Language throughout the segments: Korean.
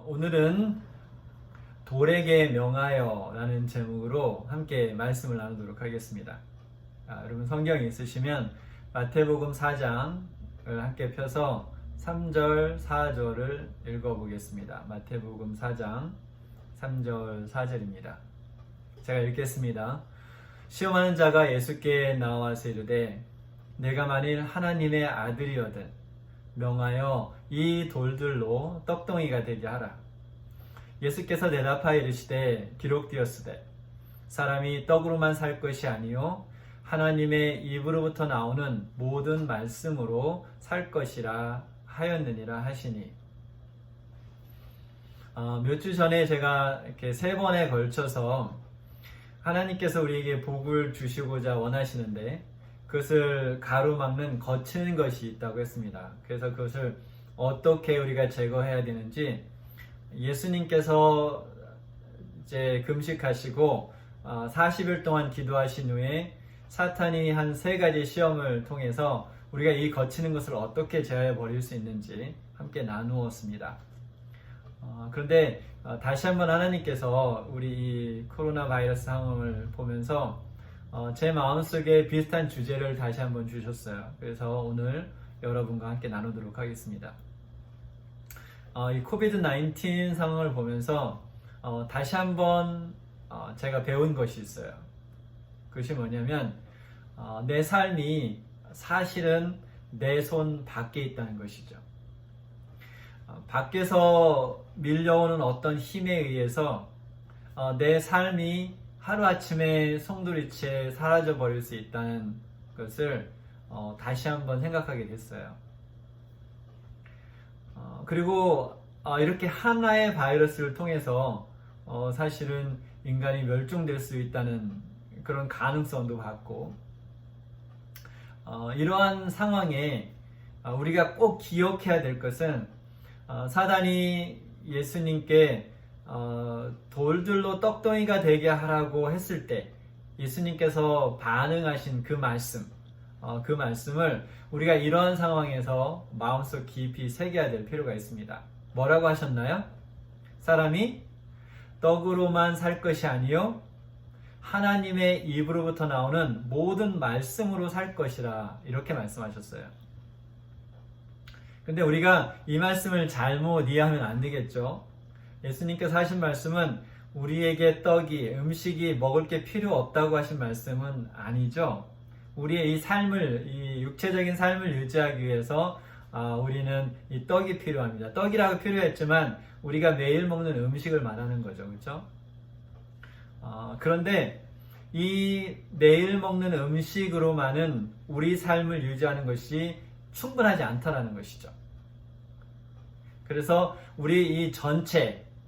오늘은 돌에게 명하여 라는 제목으로 함께 말씀을 나누도록 하겠습니다. 여러분 성경이 있으시면 마태복음 4장을 함께 펴서 3절 4절을 읽어보겠습니다. 마태복음 4장 3절 4절입니다. 제가 읽겠습니다. 시험하는 자가 예수께 나와서 이르되 내가 만일 하나님의 아들이거든 명하여 이 돌들로 떡덩이가 되게 하라. 예수께서 대답하여 이르시되 기록되었으되 사람이 떡으로만 살 것이 아니요 하나님의 입으로부터 나오는 모든 말씀으로 살 것이라 하였느니라 하시니. 몇 주 전에 제가 이렇게 3번에 걸쳐서 하나님께서 우리에게 복을 주시고자 원하시는데 그것을 가로막는 거치는 것이 있다고 했습니다. 그래서 그것을 어떻게 우리가 제거해야 되는지 예수님께서 이제 금식하시고 40일 동안 기도하신 후에 사탄이 한 3가지 시험을 통해서 우리가 이 거치는 것을 어떻게 제어해 버릴 수 있는지 함께 나누었습니다. 그런데 다시 한번 하나님께서 우리 이 코로나 바이러스 상황을 보면서 제 마음속에 비슷한 주제를 다시 한번 주셨어요. 그래서 오늘 여러분과 함께 나누도록 하겠습니다. 이 코비드 19 상황을 보면서 다시 한번 제가 배운 것이 있어요. 그것이 뭐냐면 내 삶이 사실은 내 손 밖에 있다는 것이죠. 밖에서 밀려오는 어떤 힘에 의해서 내 삶이 하루아침에 송두리째 사라져 버릴 수 있다는 것을 다시 한번 생각하게 됐어요. 그리고 이렇게 하나의 바이러스를 통해서 사실은 인간이 멸종될 수 있다는 그런 가능성도 봤고, 이러한 상황에 우리가 꼭 기억해야 될 것은 사단이 예수님께 돌들로 떡덩이가 되게 하라고 했을 때 예수님께서 반응하신 그 말씀을 우리가 이러한 상황에서 마음속 깊이 새겨야 될 필요가 있습니다. 뭐라고 하셨나요? 사람이 떡으로만 살 것이 아니요 하나님의 입으로부터 나오는 모든 말씀으로 살 것이라 이렇게 말씀하셨어요. 근데 우리가 이 말씀을 잘못 이해하면 안 되겠죠. 예수님께서 하신 말씀은 우리에게 음식이 먹을 게 필요 없다고 하신 말씀은 아니죠. 우리의 이 삶을, 이 육체적인 삶을 유지하기 위해서 우리는 이 떡이 필요합니다. 떡이라고 필요했지만 우리가 매일 먹는 음식을 말하는 거죠. 그렇죠? 그런데 이 매일 먹는 음식으로만은 우리 삶을 유지하는 것이 충분하지 않다라는 것이죠. 그래서 우리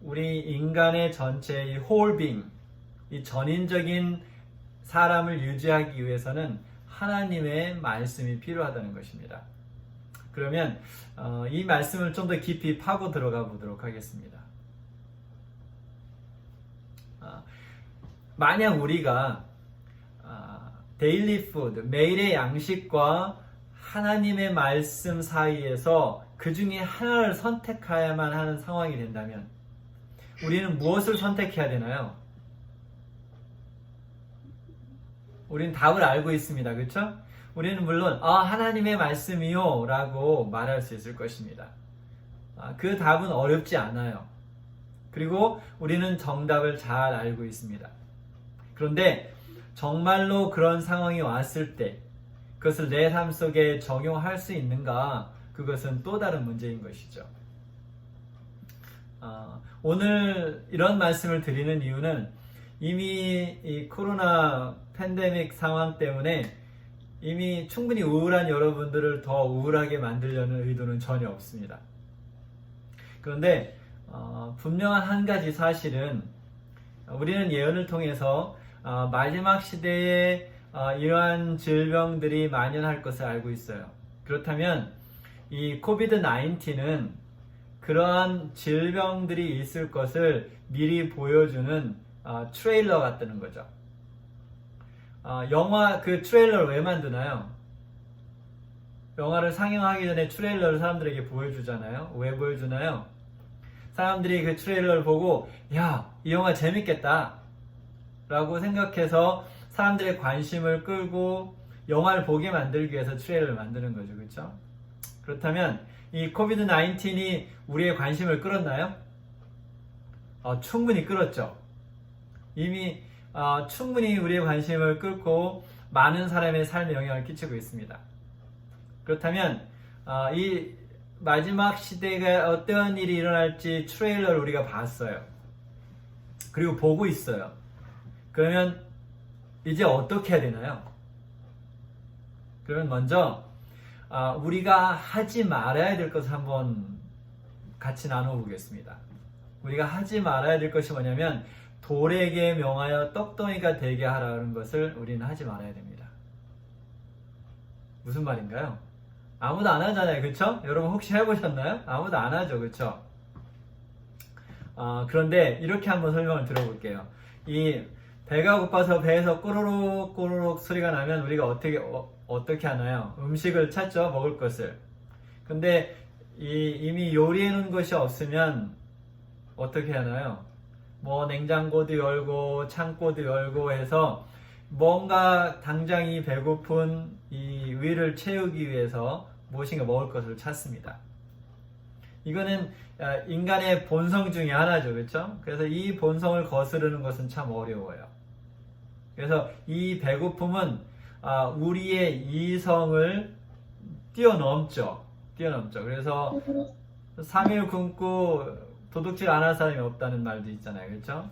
인간의 전체 이 홀빙, 이 전인적인 사람을 유지하기 위해서는 하나님의 말씀이 필요하다는 것입니다. 그러면 이 말씀을 좀 더 깊이 파고 들어가 보도록 하겠습니다. 만약 우리가 데일리 푸드, 매일의 양식과 하나님의 말씀 사이에서 그 중에 하나를 선택해야만 하는 상황이 된다면 우리는 무엇을 선택해야 되나요? 우리는 답을 알고 있습니다. 그렇죠? 우리는 물론 하나님의 말씀이요 라고 말할 수 있을 것입니다. 그 답은 어렵지 않아요. 그리고 우리는 정답을 잘 알고 있습니다. 그런데 정말로 그런 상황이 왔을 때 그것을 내 삶 속에 적용할 수 있는가? 그것은 또 다른 문제인 것이죠. 오늘 이런 말씀을 드리는 이유는 이미 이 코로나 팬데믹 상황 때문에 이미 충분히 우울한 여러분들을 더 우울하게 만들려는 의도는 전혀 없습니다. 그런데 분명한 한 가지 사실은 우리는 예언을 통해서 마지막 시대에 이러한 질병들이 만연할 것을 알고 있어요. 그렇다면 이 코비드 19은 그러한 질병들이 있을 것을 미리 보여주는 트레일러 같다는 거죠. 영화 그 트레일러를 왜 만드나요? 영화를 상영하기 전에 트레일러를 사람들에게 보여주잖아요. 왜 보여주나요? 사람들이 그 트레일러를 보고 야, 이 영화 재밌겠다 라고 생각해서 사람들의 관심을 끌고 영화를 보게 만들기 위해서 트레일러를 만드는 거죠. 그렇죠? 그렇다면 이 코비드 19이 우리의 관심을 끌었나요? 충분히 끌었죠. 이미 충분히 우리의 관심을 끌고 많은 사람의 삶에 영향을 끼치고 있습니다. 그렇다면 이 마지막 시대가 어떤 일이 일어날지 트레일러를 우리가 봤어요. 그리고 보고 있어요. 그러면 이제 어떻게 해야 되나요? 그러면 먼저 우리가 하지 말아야 될 것을 한번 같이 나눠보겠습니다. 우리가 하지 말아야 될 것이 뭐냐면 돌에게 명하여 떡덩이가 되게 하라는 것을 우리는 하지 말아야 됩니다. 무슨 말인가요? 아무도 안 하잖아요. 그쵸? 여러분 혹시 해보셨나요? 아무도 안 하죠. 그쵸? 그런데 이렇게 한번 설명을 들어볼게요. 이 배가 고파서 배에서 꼬르륵 꼬르륵 소리가 나면 우리가 어떻게 하나요? 음식을 찾죠. 먹을 것을. 근데 이미 요리해 놓은 것이 없으면 어떻게 하나요? 뭐 냉장고도 열고 창고도 열고 해서 뭔가 당장 이 배고픈 이 위를 채우기 위해서 무엇인가 먹을 것을 찾습니다. 이거는 인간의 본성 중에 하나죠. 그렇죠? 그래서 이 본성을 거스르는 것은 참 어려워요. 그래서 이 배고픔은 우리의 이성을 뛰어넘죠. 그래서 3일 굶고 도둑질 안 할 사람이 없다는 말도 있잖아요. 그렇죠?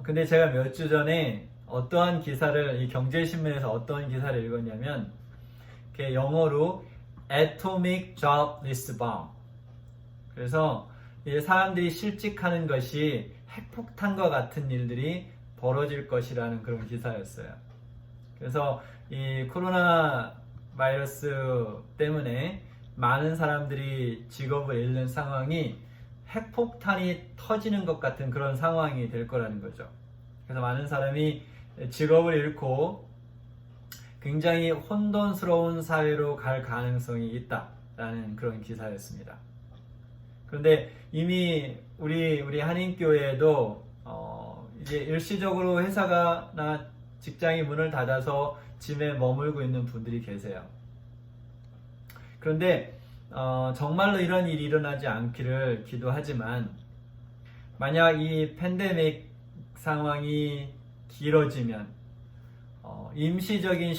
근데 제가 몇 주 전에 어떠한 기사를, 이 경제신문에서 어떠한 기사를 읽었냐면 영어로 Atomic Jobless Bomb. 그래서 사람들이 실직하는 것이 핵폭탄과 같은 일들이 벌어질 것이라는 그런 기사였어요. 그래서 이 코로나 바이러스 때문에 많은 사람들이 직업을 잃는 상황이 핵폭탄이 터지는 것 같은 그런 상황이 될 거라는 거죠. 그래서 많은 사람이 직업을 잃고 굉장히 혼돈스러운 사회로 갈 가능성이 있다라는 그런 기사였습니다. 그런데 이미 우리 한인교회에도 이제 일시적으로 회사가나 직장이 문을 닫아서 집에 머물고 있는 분들이 계세요. 그런데 정말로 이런 일이 일어나지 않기를 기도하지만 만약 이 팬데믹 상황이 길어지면 임시적인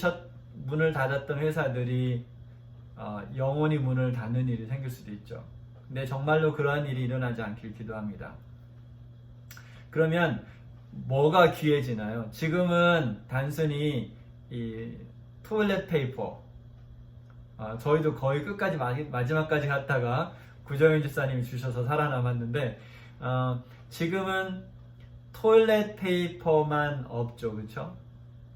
문을 닫았던 회사들이 영원히 문을 닫는 일이 생길 수도 있죠. 근데 정말로 그러한 일이 일어나지 않길 기도합니다. 그러면 뭐가 귀해지나요? 지금은 단순히 이 토일렛 페이퍼, 저희도 거의 끝까지 마지막까지 갔다가 구정현 집사님이 주셔서 살아남았는데 지금은 토일렛 페이퍼만 없죠. 그렇죠?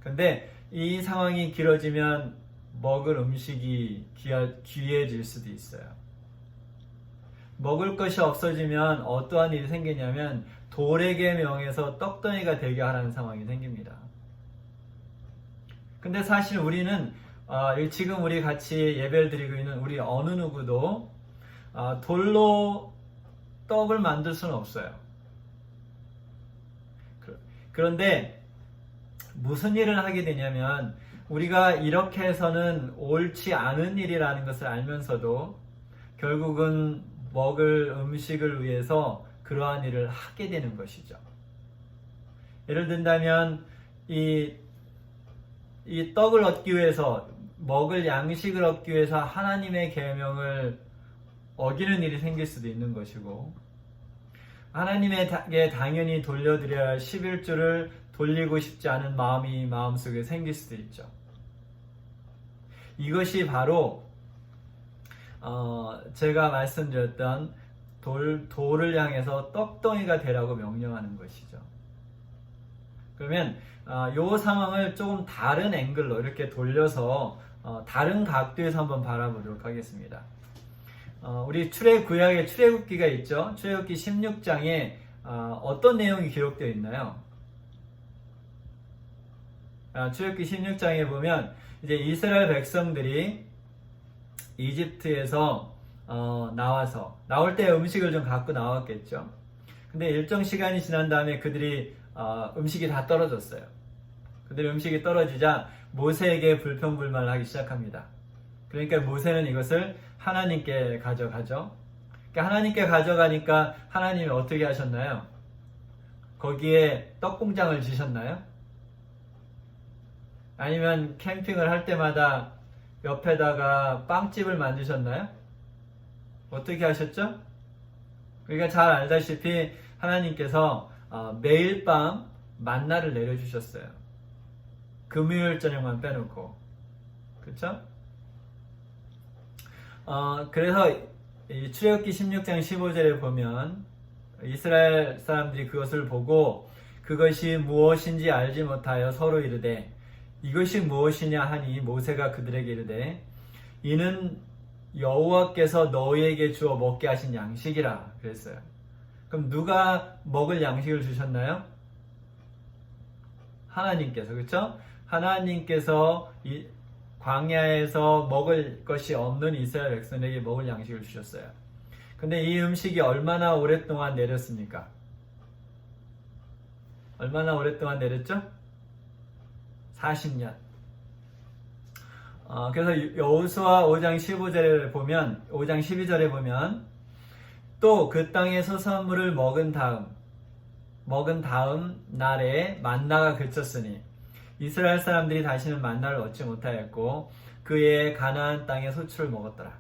근데 이 상황이 길어지면 먹을 음식이 귀해질 수도 있어요. 먹을 것이 없어지면 어떠한 일이 생기냐면 돌에게 명해서 떡덩이가 되게 하라는 상황이 생깁니다. 근데 사실 우리는 지금 우리 같이 예배를 드리고 있는 우리 어느 누구도 돌로 떡을 만들 수는 없어요. 그런데 무슨 일을 하게 되냐면 우리가 이렇게 해서는 옳지 않은 일이라는 것을 알면서도 결국은 먹을 음식을 위해서 그러한 일을 하게 되는 것이죠. 예를 든다면 이 떡을 얻기 위해서, 먹을 양식을 얻기 위해서 하나님의 계명을 어기는 일이 생길 수도 있는 것이고, 하나님에게 당연히 돌려드려야 할 11조를 돌리고 싶지 않은 마음이 마음속에 생길 수도 있죠. 이것이 바로 제가 말씀드렸던 돌을 향해서 떡덩이가 되라고 명령하는 것이죠. 그러면 이 상황을 조금 다른 앵글로 이렇게 돌려서 다른 각도에서 한번 바라보도록 하겠습니다. 우리 구약에 출애굽기가 있죠. 출애굽기 16장에 어떤 내용이 기록되어 있나요? 출애굽기 16장에 보면 이제 이스라엘 백성들이 이집트에서 나올 때 음식을 좀 갖고 나왔겠죠. 근데 일정 시간이 지난 다음에 그들이 음식이 다 떨어졌어요. 그들이 음식이 떨어지자 모세에게 불평불만을 하기 시작합니다. 그러니까 모세는 이것을 하나님께 가져가죠. 그러니까 하나님께 가져가니까 하나님이 어떻게 하셨나요? 거기에 떡공장을 지셨나요? 아니면 캠핑을 할 때마다 옆에다가 빵집을 만드셨나요? 어떻게 하셨죠? 우리가 잘 알다시피 하나님께서 매일 밤 만나를 내려주셨어요. 금요일 저녁만 빼놓고. 그렇죠? 그래서 이 출애굽기 16장 15절에 보면 이스라엘 사람들이 그것을 보고 그것이 무엇인지 알지 못하여 서로 이르되 이것이 무엇이냐 하니 모세가 그들에게 이르되 이는 여호와께서 너희에게 주어 먹게 하신 양식이라 그랬어요. 그럼 누가 먹을 양식을 주셨나요? 하나님께서. 그렇죠? 하나님께서 이 광야에서 먹을 것이 없는 이스라엘 백성에게 먹을 양식을 주셨어요. 근데 이 음식이 얼마나 오랫동안 내렸습니까? 얼마나 오랫동안 내렸죠? 40년. 그래서 여호수아 5장 15절에 보면 5장 12절에 보면 또 그 땅의 소산물을 먹은 다음 날에 만나가 그쳤으니 이스라엘 사람들이 다시는 만나를 얻지 못하였고 그의 가나안 땅의 소출을 먹었더라.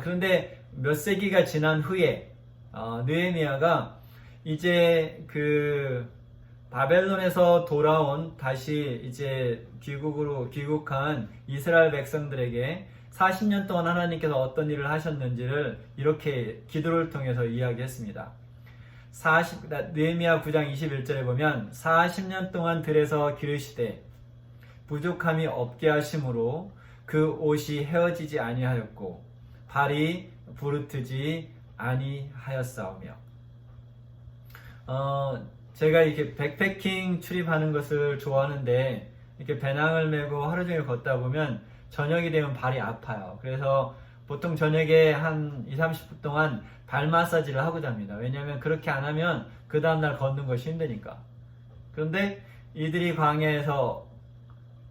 그런데 몇 세기가 지난 후에 느헤미야가 이제 그 바벨론에서 돌아온 다시 이제 귀국한 이스라엘 백성들에게 40년 동안 하나님께서 어떤 일을 하셨는지를 이렇게 기도를 통해서 이야기했습니다. 느헤미야 9장 21절에 보면 40년 동안 들에서 기르시되 부족함이 없게 하심으로 그 옷이 헤어지지 아니하였고 발이 부르트지 아니하였사오며. 제가 이렇게 백패킹 출입하는 것을 좋아하는데 이렇게 배낭을 메고 하루 종일 걷다 보면 저녁이 되면 발이 아파요. 그래서 보통 저녁에 한 20-30분 동안 발 마사지를 하고 잡니다. 왜냐하면 그렇게 안 하면 그 다음날 걷는 것이 힘드니까. 그런데 이들이 광야에서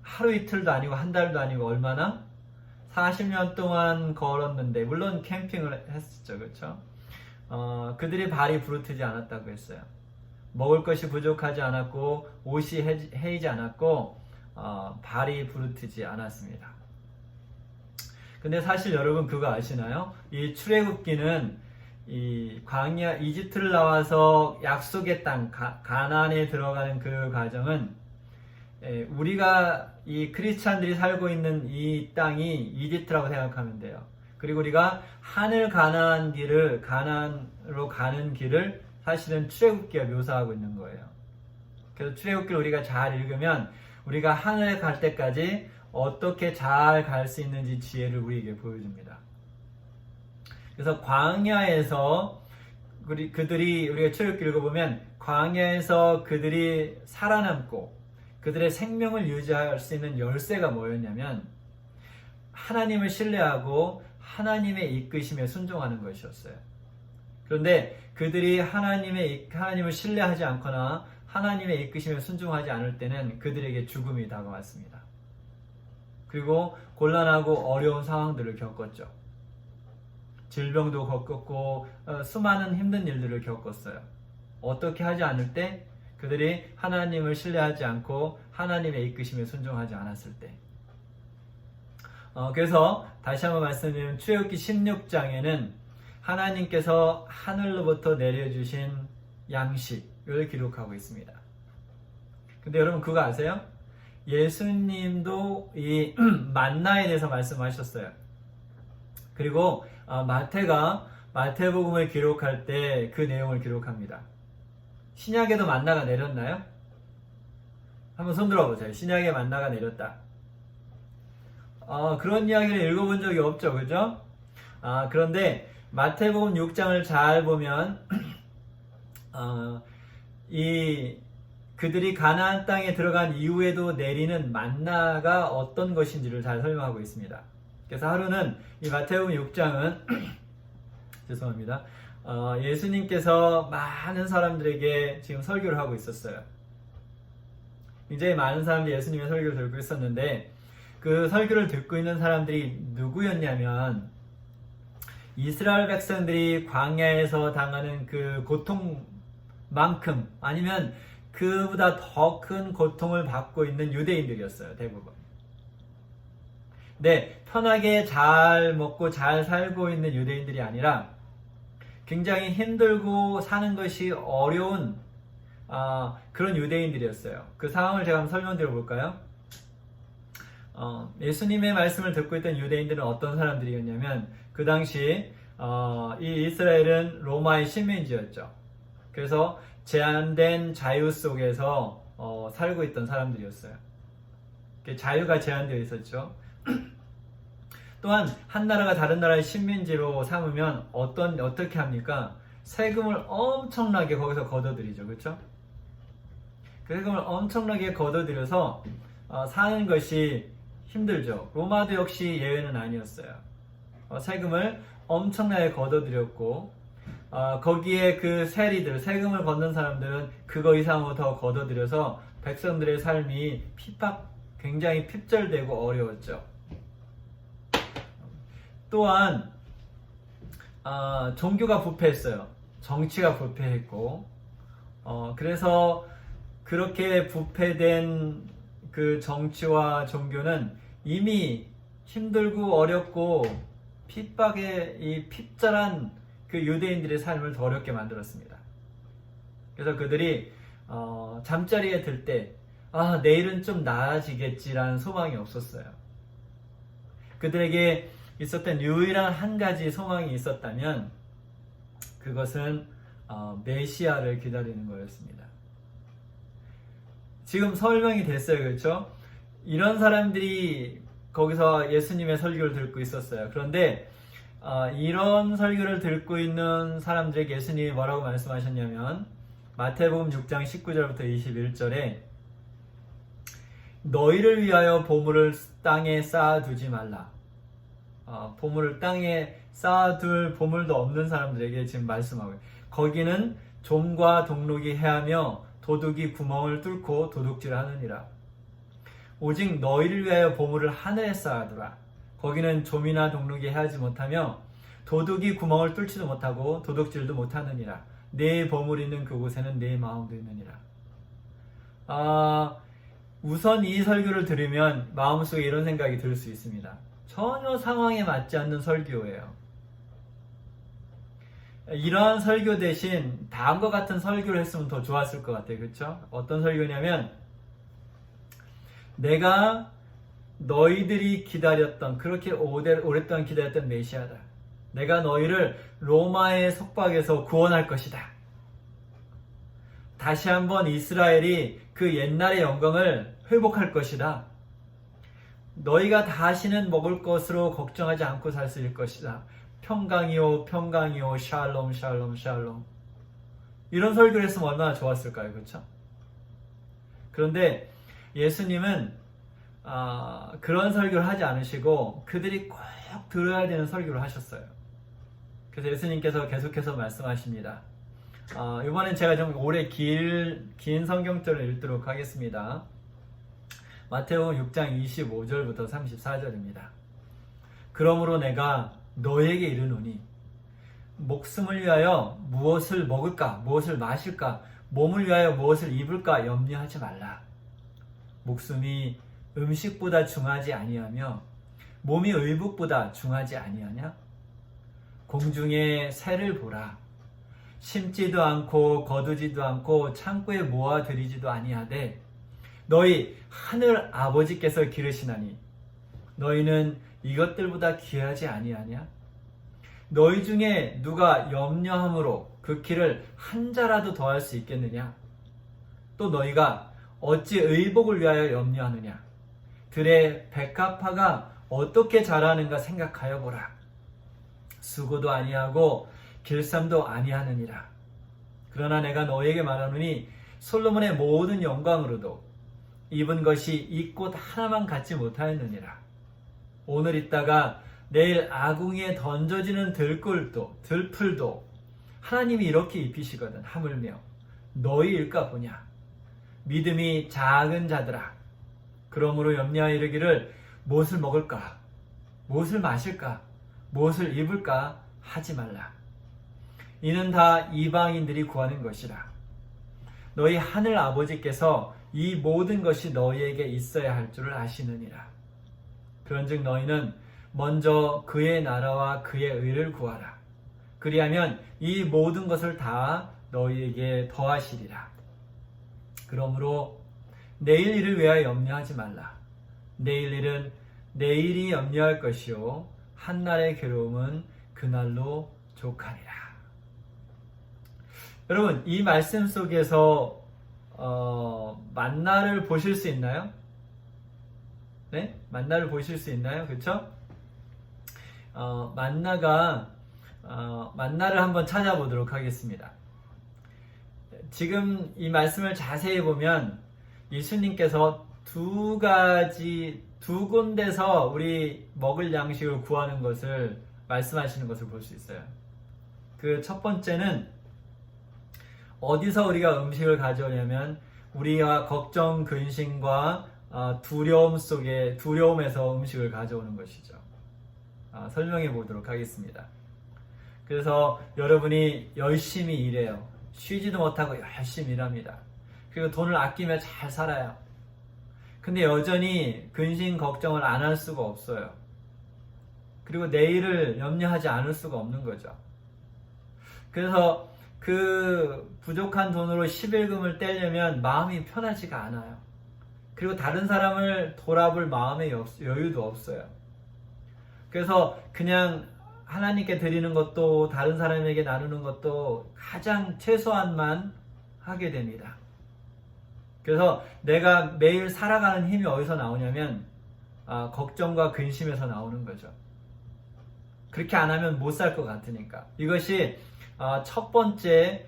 하루 이틀도 아니고 한 달도 아니고 얼마나? 40년 동안 걸었는데, 물론 캠핑을 했었죠. 그렇죠? 그들이 발이 부르트지 않았다고 했어요. 먹을 것이 부족하지 않았고 옷이 헤이지 않았고 발이 부르트지 않았습니다. 근데 사실 여러분 그거 아시나요? 이 출애굽기는 이 광야 이집트를 나와서 약속의 땅 가나안에 들어가는 그 과정은 우리가 이 크리스찬들이 살고 있는 이 땅이 이집트라고 생각하면 돼요. 그리고 우리가 하늘 가나안으로 가는 길을 사실은 출애굽기가 묘사하고 있는 거예요. 그래서 출애굽기를 우리가 잘 읽으면 우리가 하늘에 갈 때까지 어떻게 잘 갈 수 있는지 지혜를 우리에게 보여줍니다. 그래서 광야에서 그들이 우리가 출애굽기 읽어보면 광야에서 그들이 살아남고 그들의 생명을 유지할 수 있는 열쇠가 뭐였냐면 하나님을 신뢰하고 하나님의 이끄심에 순종하는 것이었어요. 그런데 그들이 하나님을 신뢰하지 않거나 하나님의 이끄심에 순종하지 않을 때는 그들에게 죽음이 다가왔습니다. 그리고 곤란하고 어려운 상황들을 겪었죠. 질병도 겪었고 수많은 힘든 일들을 겪었어요. 어떻게 하지 않을 때? 그들이 하나님을 신뢰하지 않고 하나님의 이끄심에 순종하지 않았을 때. 그래서 다시 한번 말씀드리면 출애굽기 16장에는 하나님께서 하늘로부터 내려주신 양식을 기록하고 있습니다. 근데 여러분 그거 아세요? 예수님도 이 만나에 대해서 말씀하셨어요. 그리고 마태가 마태복음을 기록할 때 그 내용을 기록합니다. 신약에도 만나가 내렸나요? 한번 손 들어보세요. 신약에 만나가 내렸다. 그런 이야기를 읽어본 적이 없죠. 그죠? 그런데 마태복음 6장을 잘 보면 그들이 가나안 땅에 들어간 이후에도 내리는 만나가 어떤 것인지를 잘 설명하고 있습니다. 그래서 하루는 이 마태복음 6장은 죄송합니다. 예수님께서 많은 사람들에게 지금 설교를 하고 있었어요. 굉장히 많은 사람들이 예수님의 설교를 듣고 있었는데 그 설교를 듣고 있는 사람들이 누구였냐면 이스라엘 백성들이 광야에서 당하는 그 고통만큼 아니면 그보다 더 큰 고통을 받고 있는 유대인들이었어요. 대부분. 네, 편하게 잘 먹고 잘 살고 있는 유대인들이 아니라 굉장히 힘들고 사는 것이 어려운 그런 유대인들이었어요. 그 상황을 제가 한번 설명드려 볼까요? 예수님의 말씀을 듣고 있던 유대인들은 어떤 사람들이었냐면 그 당시 이 이스라엘은 로마의 식민지였죠. 그래서 제한된 자유 속에서 살고 있던 사람들이었어요. 자유가 제한되어 있었죠. 또한 한 나라가 다른 나라의 식민지로 삼으면 어떻게 합니까? 세금을 엄청나게 거기서 걷어들이죠. 그렇죠? 세금을 엄청나게 걷어들여서 사는 것이 힘들죠. 로마도 역시 예외는 아니었어요. 세금을 엄청나게 걷어들였고 거기에 그 세리들, 세금을 걷는 사람들은 그거 이상으로 더 걷어들여서 백성들의 삶이 굉장히 핍절되고 어려웠죠. 또한 종교가 부패했어요. 정치가 부패했고 그래서 그렇게 부패된 그 정치와 종교는 이미 힘들고 어렵고 이 핍절한 그 유대인들의 삶을 더 어렵게 만들었습니다. 그래서 그들이 잠자리에 들 때 내일은 좀 나아지겠지라는 소망이 없었어요. 그들에게 있었던 유일한 한 가지 소망이 있었다면 그것은 메시아를 기다리는 거였습니다. 지금 설명이 됐어요. 그렇죠? 이런 사람들이 거기서 예수님의 설교를 듣고 있었어요. 그런데 이런 설교를 듣고 있는 사람들에게 예수님이 뭐라고 말씀하셨냐면 마태복음 6장 19절부터 21절에 너희를 위하여 보물을 땅에 쌓아두지 말라. 보물을 땅에 쌓아둘 보물도 없는 사람들에게 지금 말씀하고요. 거기는 좀과 동록이 해하며 도둑이 구멍을 뚫고 도둑질을 하느니라. 오직 너희를 위하여 보물을 하늘에 쌓아두라. 거기는 좀이나 동록이 해하지 못하며 도둑이 구멍을 뚫지도 못하고 도둑질도 못하느니라. 내 보물이 있는 그곳에는 내 마음도 있느니라. 우선 이 설교를 들으면 마음속에 이런 생각이 들 수 있습니다. 전혀 상황에 맞지 않는 설교예요. 이러한 설교 대신 다음과 같은 설교를 했으면 더 좋았을 것 같아요. 그렇죠? 어떤 설교냐면 내가 너희들이 기다렸던 그렇게 오랫동안 기다렸던 메시아다. 내가 너희를 로마의 속박에서 구원할 것이다. 다시 한번 이스라엘이 그 옛날의 영광을 회복할 것이다. 너희가 다시는 먹을 것으로 걱정하지 않고 살 수 있을 것이다. 평강이요 평강이요 샬롬 샬롬 샬롬. 이런 설교를 했으면 얼마나 좋았을까요? 그렇죠? 그런데 예수님은 그런 설교를 하지 않으시고 그들이 꼭 들어야 되는 설교를 하셨어요. 그래서 예수님께서 계속해서 말씀하십니다. 이번엔 제가 좀 오래 긴 성경절을 읽도록 하겠습니다. 마태복음 6장 25절부터 34절입니다. 그러므로 내가 너에게 이르노니 목숨을 위하여 무엇을 먹을까 무엇을 마실까 몸을 위하여 무엇을 입을까 염려하지 말라. 목숨이 음식보다 중하지 아니하며 몸이 의복보다 중하지 아니하냐? 공중의 새를 보라. 심지도 않고 거두지도 않고 창고에 모아들이지도 아니하되 너희 하늘 아버지께서 기르시나니 너희는 이것들보다 귀하지 아니하냐? 너희 중에 누가 염려함으로 그 키를 한 자라도 더할 수 있겠느냐? 또 너희가 어찌 의복을 위하여 염려하느냐? 들의 백합화가 어떻게 자라는가 생각하여 보라. 수고도 아니하고 길쌈도 아니하느니라. 그러나 내가 너희에게 말하노니 솔로몬의 모든 영광으로도 입은 것이 이 꽃 하나만 갖지 못하였느니라. 오늘 있다가 내일 아궁이에 던져지는 들풀도 하나님이 이렇게 입히시거든. 하물며 너희일까 보냐. 믿음이 작은 자들아. 그러므로 염려하여 이르기를 무엇을 먹을까? 무엇을 마실까? 무엇을 입을까? 하지 말라. 이는 다 이방인들이 구하는 것이라. 너희 하늘 아버지께서 이 모든 것이 너희에게 있어야 할 줄을 아시느니라. 그런즉 너희는 먼저 그의 나라와 그의 의를 구하라. 그리하면 이 모든 것을 다 너희에게 더하시리라. 그러므로 내일 일을 위하여 염려하지 말라. 내일 일은 내일이 염려할 것이요 한날의 괴로움은 그날로 족하리라. 여러분, 이 말씀 속에서 만나를 보실 수 있나요? 네? 만나를 보실 수 있나요? 그쵸? 만나를 한번 찾아보도록 하겠습니다. 지금 이 말씀을 자세히 보면 예수님께서 두 군데서 우리 먹을 양식을 구하는 것을 말씀하시는 것을 볼 수 있어요. 그 첫 번째는 어디서 우리가 음식을 가져오냐면 우리가 걱정, 근심과 두려움에서 음식을 가져오는 것이죠. 설명해 보도록 하겠습니다. 그래서 여러분이 열심히 일해요. 쉬지도 못하고 열심히 일합니다. 그리고 돈을 아끼며 잘 살아요. 근데 여전히 근심, 걱정을 안 할 수가 없어요. 그리고 내일을 염려하지 않을 수가 없는 거죠. 그래서 그 부족한 돈으로 11금을 떼려면 마음이 편하지가 않아요. 그리고 다른 사람을 돌아볼 마음의 여유도 없어요. 그래서 그냥 하나님께 드리는 것도 다른 사람에게 나누는 것도 가장 최소한만 하게 됩니다. 그래서 내가 매일 살아가는 힘이 어디서 나오냐면 걱정과 근심에서 나오는 거죠. 그렇게 안 하면 못 살 것 같으니까. 이것이 첫 번째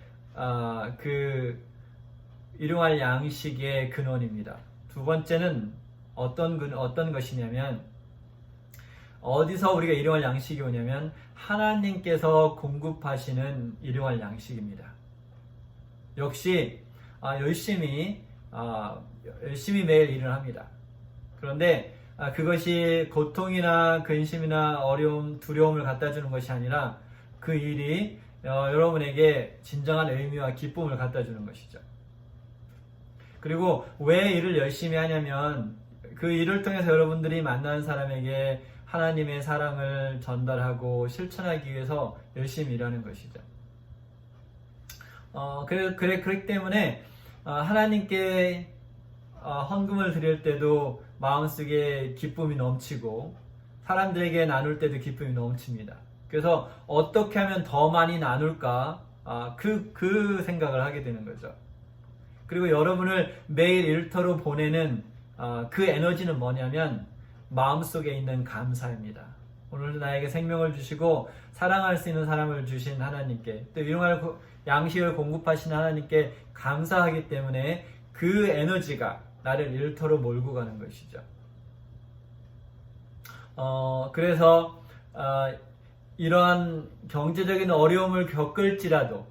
일용할 양식의 근원입니다. 두 번째는 어떤 것이냐면 어디서 우리가 일용할 양식이 오냐면 하나님께서 공급하시는 일용할 양식입니다. 역시 열심히 매일 일을 합니다. 그런데 그것이 고통이나 근심이나 어려움, 두려움을 갖다 주는 것이 아니라 그 일이 여러분에게 진정한 의미와 기쁨을 갖다 주는 것이죠. 그리고 왜 일을 열심히 하냐면 그 일을 통해서 여러분들이 만나는 사람에게 하나님의 사랑을 전달하고 실천하기 위해서 열심히 일하는 것이죠. 그렇기 때문에 하나님께 헌금을 드릴 때도 마음속에 기쁨이 넘치고 사람들에게 나눌 때도 기쁨이 넘칩니다. 그래서 어떻게 하면 더 많이 나눌까 그 생각을 하게 되는 거죠. 그리고 여러분을 매일 일터로 보내는 그 에너지는 뭐냐면 마음속에 있는 감사입니다. 오늘도 나에게 생명을 주시고 사랑할 수 있는 사람을 주신 하나님께 또 일용할 양식을 공급하신 하나님께 감사하기 때문에 그 에너지가 나를 일터로 몰고 가는 것이죠. 그래서 이러한 경제적인 어려움을 겪을지라도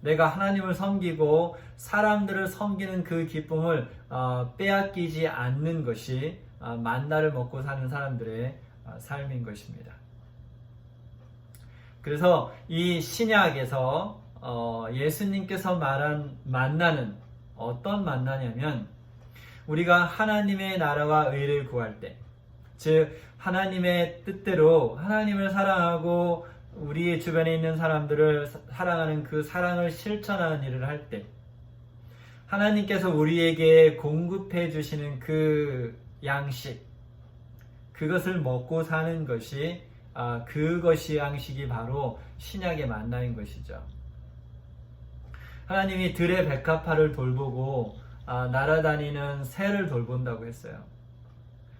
내가 하나님을 섬기고 사람들을 섬기는 그 기쁨을 빼앗기지 않는 것이 만나를 먹고 사는 사람들의 삶인 것입니다. 그래서 이 신약에서 예수님께서 말한 만나는 어떤 만나냐면 우리가 하나님의 나라와 의를 구할 때, 즉 하나님의 뜻대로 하나님을 사랑하고 우리의 주변에 있는 사람들을 사랑하는 그 사랑을 실천하는 일을 할 때 하나님께서 우리에게 공급해 주시는 그 양식, 그것을 먹고 사는 것이 그것이 양식이 바로 신약의 만나인 것이죠. 하나님이 들의 백합화를 돌보고 날아다니는 새를 돌본다고 했어요.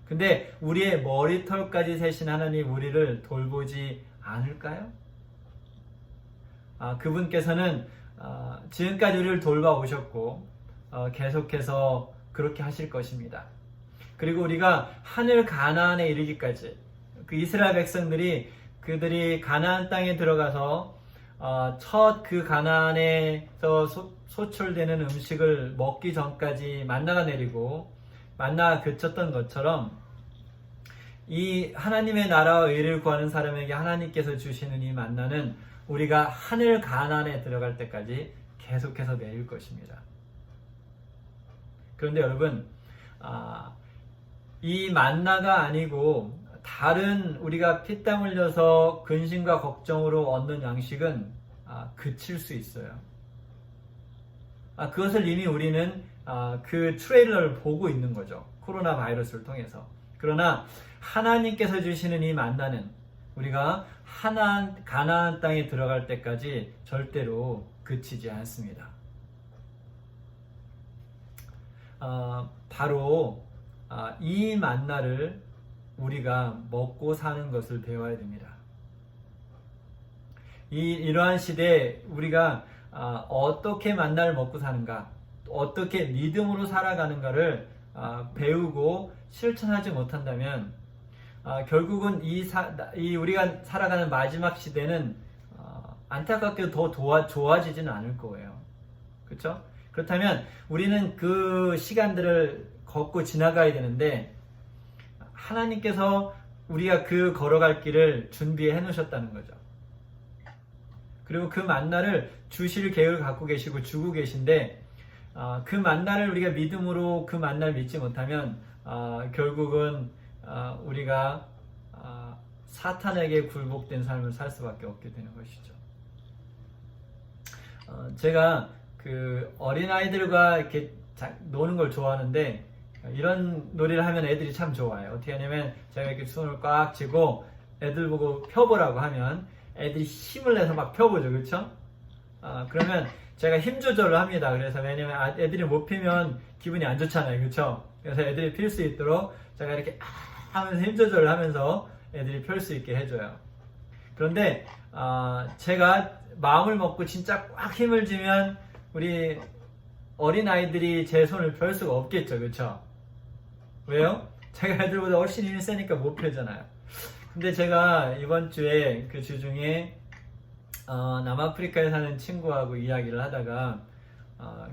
근데 우리의 머리털까지 세신 하나님 우리를 돌보지 않을까요? 그분께서는 지금까지 우리를 돌봐오셨고 계속해서 그렇게 하실 것입니다. 그리고 우리가 하늘 가나안에 이르기까지 그 이스라엘 백성들이 그들이 가나안 땅에 들어가서 첫 그 가나안에서 소출되는 음식을 먹기 전까지 만나가 내리고 만나가 그쳤던 것처럼 이 하나님의 나라와 의를 구하는 사람에게 하나님께서 주시는 이 만나는 우리가 하늘 가나안에 들어갈 때까지 계속해서 내릴 것입니다. 그런데 여러분, 이 만나가 아니고 다른 우리가 피땀 흘려서 근심과 걱정으로 얻는 양식은 그칠 수 있어요. 그것을 이미 우리는 그 트레일러를 보고 있는 거죠. 코로나 바이러스를 통해서. 그러나 하나님께서 주시는 이 만나는 우리가 가나안 땅에 들어갈 때까지 절대로 그치지 않습니다. 바로 이 만나를 우리가 먹고 사는 것을 배워야 됩니다. 이러한 시대에 우리가 어떻게 만나를 먹고 사는가, 어떻게 믿음으로 살아가는가를 배우고 실천하지 못한다면 결국은 우리가 살아가는 마지막 시대는 안타깝게도 더 좋아지지는 않을 거예요. 그렇죠? 그렇다면 우리는 그 시간들을 걷고 지나가야 되는데 하나님께서 우리가 그 걸어갈 길을 준비해 놓으셨다는 거죠. 그리고 그 만나를 주실 계획을 갖고 계시고 주고 계신데 그 만나를 우리가 믿음으로 그 만나를 믿지 못하면 결국은 우리가 사탄에게 굴복된 삶을 살 수밖에 없게 되는 것이죠. 제가 그 어린아이들과 이렇게 노는 걸 좋아하는데 이런 놀이를 하면 애들이 참 좋아해요. 어떻게 하냐면 제가 이렇게 손을 꽉 쥐고 애들 보고 펴보라고 하면 애들이 힘을 내서 막 펴보죠. 그렇죠? 그러면 제가 힘 조절을 합니다. 그래서 왜냐면 애들이 못 피면 기분이 안 좋잖아요. 그렇죠? 그래서 애들이 필 수 있도록 제가 이렇게 하면서 힘 조절을 하면서 애들이 펼 수 있게 해줘요. 그런데 제가 마음을 먹고 진짜 꽉 힘을 주면 우리 어린아이들이 제 손을 펼 수가 없겠죠. 그렇죠? 왜요? 제가 애들보다 훨씬 힘이 세니까 못 펴잖아요. 근데 제가 이번 주에 그 주 중에 남아프리카에 사는 친구하고 이야기를 하다가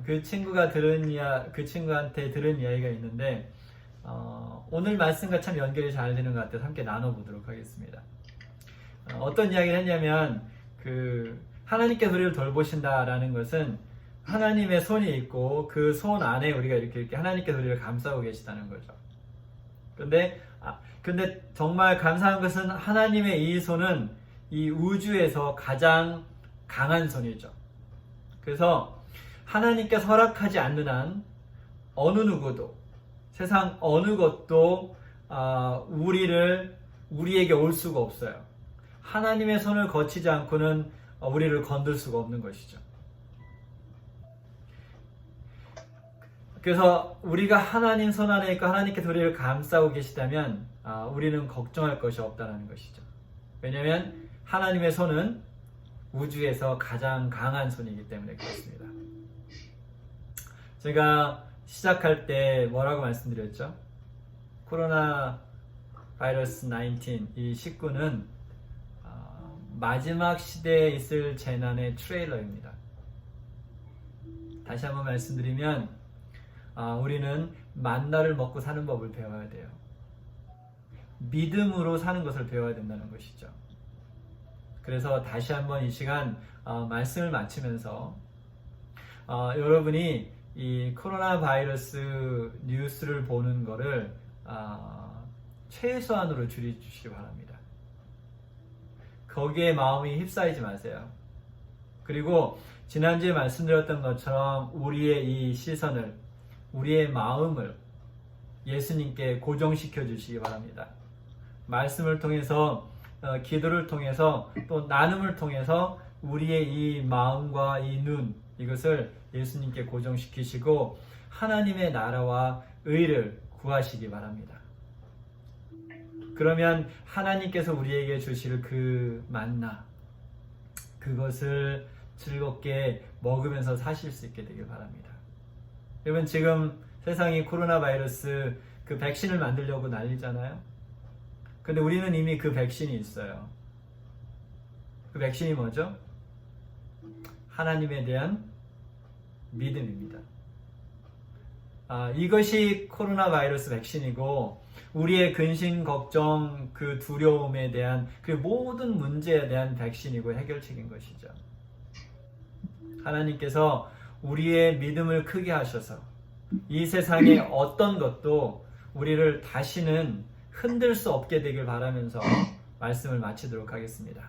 그 친구한테 들은 이야기가 있는데 오늘 말씀과 참 연결이 잘 되는 것 같아서 함께 나눠보도록 하겠습니다. 어떤 이야기를 했냐면 하나님께서 우리를 돌보신다라는 것은 하나님의 손이 있고 그 손 안에 우리가 이렇게 하나님께서 우리를 감싸고 계시다는 거죠. 근데 정말 감사한 것은 하나님의 이 손은 이 우주에서 가장 강한 손이죠. 그래서 하나님께서 허락하지 않는 한 어느 누구도 세상 어느 것도 우리에게 올 수가 없어요. 하나님의 손을 거치지 않고는 우리를 건들 수가 없는 것이죠. 그래서 우리가 하나님 손 안에 있고 하나님께서 우리를 감싸고 계시다면 우리는 걱정할 것이 없다는 것이죠. 왜냐하면 하나님의 손은 우주에서 가장 강한 손이기 때문에 그렇습니다. 제가 시작할 때 뭐라고 말씀드렸죠? 코로나 바이러스 19, 이 19는 마지막 시대에 있을 재난의 트레일러입니다. 다시 한번 말씀드리면 우리는 만나를 먹고 사는 법을 배워야 돼요. 믿음으로 사는 것을 배워야 된다는 것이죠. 그래서 다시 한번 이 시간 말씀을 마치면서 여러분이 이 코로나 바이러스 뉴스를 보는 거를 최소한으로 줄여주시기 바랍니다. 거기에 마음이 휩싸이지 마세요. 그리고 지난주에 말씀드렸던 것처럼 우리의 이 시선을, 우리의 마음을 예수님께 고정시켜 주시기 바랍니다. 말씀을 통해서, 기도를 통해서, 또 나눔을 통해서 우리의 이 마음과 이 눈, 이것을 예수님께 고정시키시고 하나님의 나라와 의를 구하시기 바랍니다. 그러면 하나님께서 우리에게 주실 그 만나, 그것을 즐겁게 먹으면서 사실 수 있게 되길 바랍니다. 여러분, 지금 세상이 코로나 바이러스 그 백신을 만들려고 난리잖아요. 근데 우리는 이미 그 백신이 있어요. 그 백신이 뭐죠? 하나님에 대한 믿음입니다. 이것이 코로나 바이러스 백신이고 우리의 근심, 걱정, 그 두려움에 대한 그 모든 문제에 대한 백신이고 해결책인 것이죠. 하나님께서 우리의 믿음을 크게 하셔서 이 세상의 어떤 것도 우리를 다시는 흔들 수 없게 되길 바라면서 말씀을 마치도록 하겠습니다.